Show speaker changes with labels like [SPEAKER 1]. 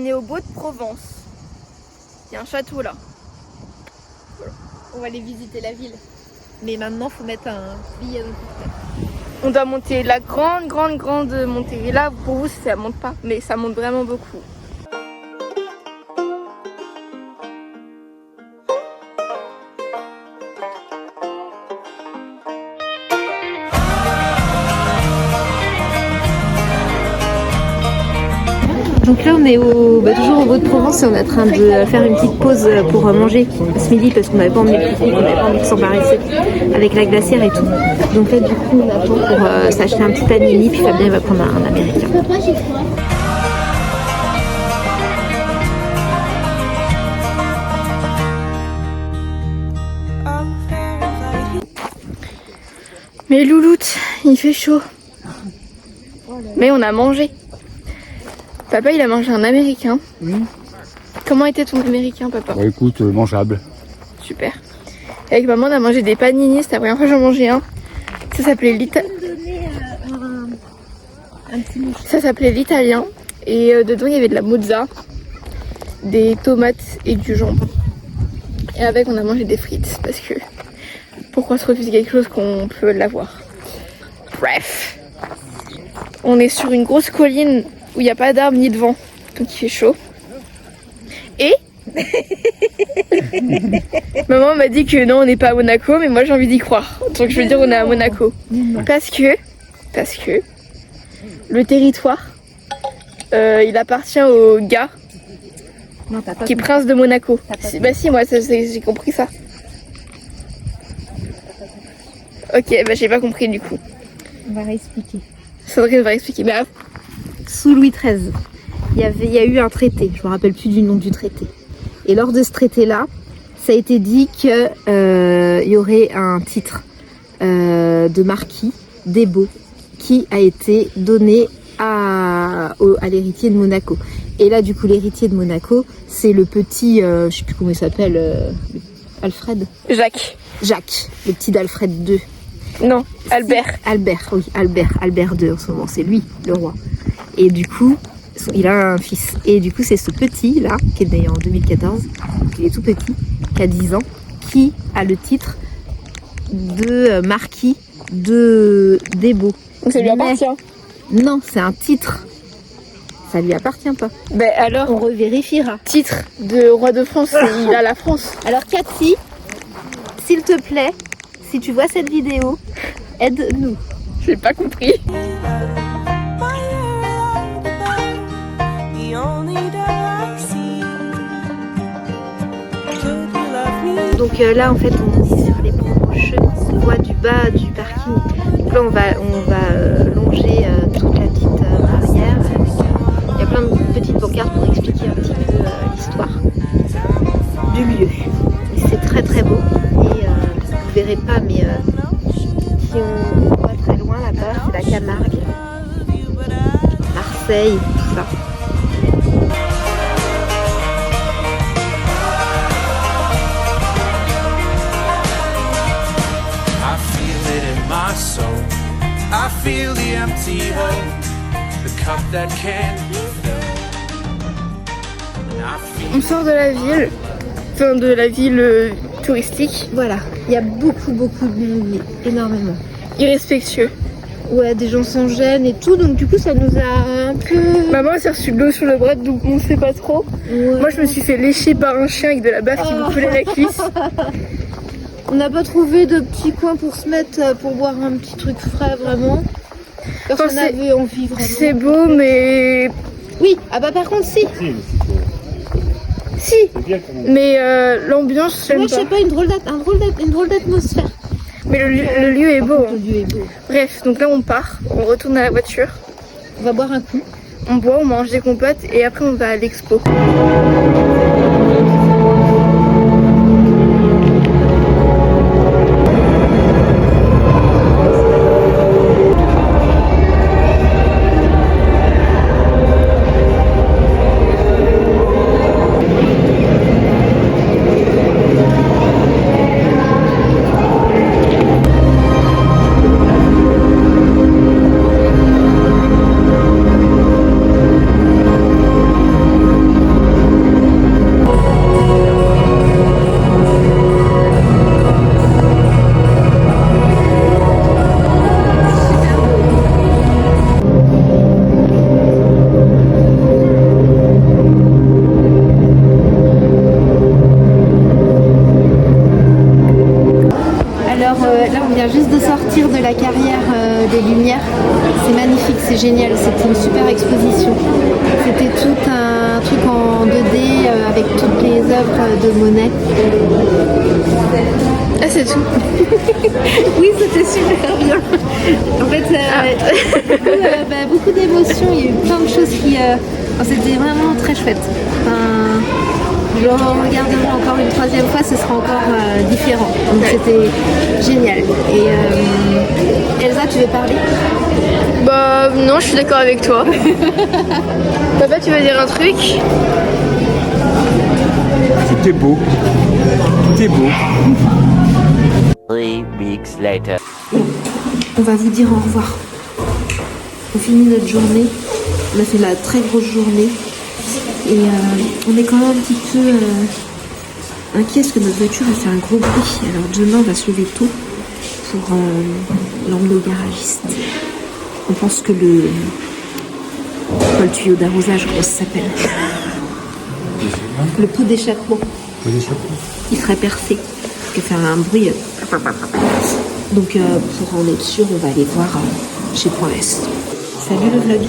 [SPEAKER 1] est au Beau de Provence. Il y a un château là. Voilà. On va aller visiter la ville.
[SPEAKER 2] Mais maintenant, faut mettre un billet.
[SPEAKER 1] On doit monter la grande montée. Et là, pour vous, ça monte pas, mais ça monte vraiment beaucoup.
[SPEAKER 2] Donc là on est toujours au Beau de Provence et on est en train de faire une petite pause pour manger ce midi parce qu'on n'avait pas emmené le pique-nique, on n'avait pas envie de s'embarrasser avec la glacière et tout. Donc là du coup on attend pour s'acheter un petit panini puis Fabien va prendre un américain.
[SPEAKER 1] Mais louloute, il fait chaud. Mais on a mangé. Papa, il a mangé un américain.
[SPEAKER 3] Oui.
[SPEAKER 1] Comment était ton américain, papa?
[SPEAKER 3] Bah écoute, mangeable.
[SPEAKER 1] Super. Avec maman, on a mangé des paninis. C'était la première fois que j'en mangeais un. Ça s'appelait l'italien. Et dedans, il y avait de la mozza, des tomates et du jambon. Et avec, on a mangé des frites. Parce que pourquoi se refuser quelque chose qu'on peut l'avoir? Bref. On est sur une grosse colline où il n'y a pas d'arbres ni de vent, donc il fait chaud. Et maman m'a dit que non, on n'est pas à Monaco, mais moi j'ai envie d'y croire. Donc je veux dire on est à Monaco. Parce que le territoire, il appartient au gars qui est prince de Monaco. Bah si, moi j'ai compris ça. Ok, bah j'ai pas compris du coup.
[SPEAKER 2] On va réexpliquer.
[SPEAKER 1] Sandrine va expliquer. Mais
[SPEAKER 2] sous Louis XIII, il y a eu un traité, je me rappelle plus du nom du traité. Et lors de ce traité-là, ça a été dit qu'il y aurait un titre de marquis des Baux qui a été donné à l'héritier de Monaco. Et là, du coup, l'héritier de Monaco, c'est le petit, je sais plus comment il s'appelle, Alfred.
[SPEAKER 1] Jacques,
[SPEAKER 2] le petit d'Alfred II.
[SPEAKER 1] Non, Albert.
[SPEAKER 2] Albert II en ce moment, c'est lui, le roi. Et du coup, il a un fils. Et du coup, c'est ce petit là, qui est né en 2014, il est tout petit, qui a 10 ans, qui a le titre de marquis des Baux.
[SPEAKER 1] Donc ça lui appartient.
[SPEAKER 2] Non, c'est un titre. Ça lui appartient pas.
[SPEAKER 1] Ben alors,
[SPEAKER 2] on revérifiera.
[SPEAKER 1] Titre de roi de France, il a la France.
[SPEAKER 2] Alors Cathy, s'il te plaît, si tu vois cette vidéo, aide-nous.
[SPEAKER 1] J'ai pas compris.
[SPEAKER 2] Donc là en fait on est sur les branches, on voit du bas du parking. Donc là on va longer toute la petite barrière. Il y a plein de petites pancartes pour expliquer un petit peu l'histoire du lieu. Et c'est très très beau et vous verrez pas mais si on voit très loin là-bas c'est la Camargue, Marseille, tout ça.
[SPEAKER 4] I feel the empty hole, the cup that can't fill.
[SPEAKER 1] On sort de la ville, enfin de la ville touristique.
[SPEAKER 2] Voilà, il y a beaucoup de monde, énormément.
[SPEAKER 1] Irrespectueux.
[SPEAKER 2] Ouais, des gens sans gêne et tout, donc du coup ça nous a un peu...
[SPEAKER 1] Maman s'est reçu de l'eau sur le bras, donc on sait pas trop. Ouais. Moi je me suis fait lécher par un chien avec de la bave qui me coulait la cuisse.
[SPEAKER 2] On n'a pas trouvé de petits coins pour se mettre, pour boire un petit truc frais vraiment. Personne n'avait envie vraiment.
[SPEAKER 1] C'est beau mais...
[SPEAKER 2] Oui, ah bah par contre si.
[SPEAKER 1] Si, mais l'ambiance,
[SPEAKER 2] je sais pas, une drôle d'atmosphère.
[SPEAKER 1] Mais le lieu est beau.
[SPEAKER 2] Le lieu est beau.
[SPEAKER 1] Bref, donc là on part, on retourne à la voiture.
[SPEAKER 2] On va boire un coup.
[SPEAKER 1] On boit, on mange des compotes et après on va à l'expo.
[SPEAKER 2] génial, c'était une super exposition. C'était tout un truc en 2D avec toutes les œuvres de Monet.
[SPEAKER 1] Ah, c'est tout.
[SPEAKER 2] Oui, c'était super bien. En fait, beaucoup d'émotions, il y a eu plein de choses qui... c'était vraiment très chouette. Je le regarderai encore une troisième fois, ce sera encore différent. Donc c'était génial. Et Elsa, tu veux parler?
[SPEAKER 1] Bah non, je suis d'accord avec toi. Papa, tu veux dire un truc?
[SPEAKER 3] Tout est beau. Tout est beau.
[SPEAKER 5] 3 weeks later.
[SPEAKER 2] On va vous dire au revoir. On finit notre journée. On a fait la très grosse journée. Et on est quand même un petit peu inquiet parce que notre voiture a fait un gros bruit. Alors demain, on va se lever tôt pour l'emmener au garagiste. On pense que le tuyau d'arrosage, comment ça s'appelle? Le pot d'échappement. Il serait percé. Parce qu'il fait un bruit. Donc pour en être sûr, on va aller voir chez Point S. Salut le vlog.